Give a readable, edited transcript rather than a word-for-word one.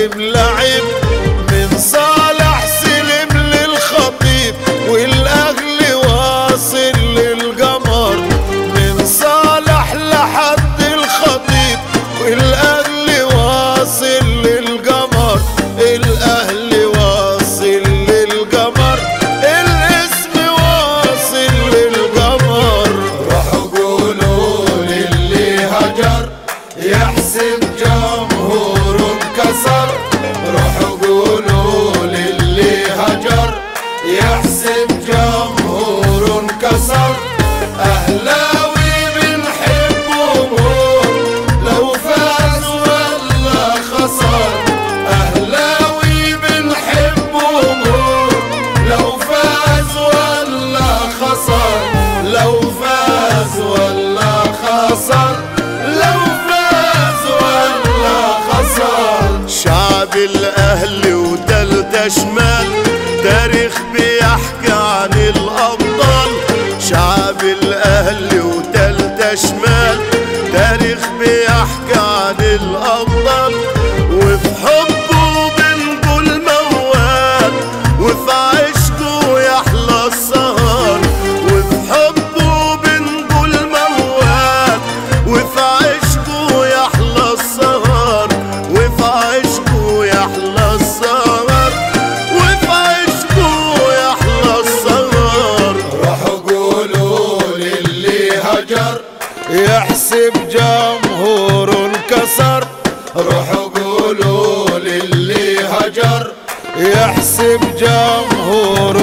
سالم لعب من صالح سلم للخطيب، والاهلي واصل للقمر من صالح لحد الخطيب، والاهلي واصل للقمر، الاهلي واصل للقمر، الاسم واصل للقمر. روحوا قولوا للي هجر يحسب جمهور انكسر، روحوا قولوا للي هجر يحسب جمهور انكسر. اهلاوي بنحبهم لو فاز ولا خسر، اهلاوي بنحبهم لو فاز ولا خسر، لو فاز ولا خسر، لو فاز ولا خسر. شعب الاهلي وتالتة شمال تاريخ بيحكي عن الابطال، شعب الاهلي وتالتة شمال تاريخ بيحكي عن الابطال، وفي حبه بنقول موال، وفي عشقه يحلى السهر، وفي حبه بنقول موال، وفي عشقه يحلى السهر، وفي عشقه يحلى السهر، وفي عشقه يحلى السهر. روحوا قولوا للي هجر يحسب جمهور انكسر، روحوا قولوا للي هجر يحسب جمهور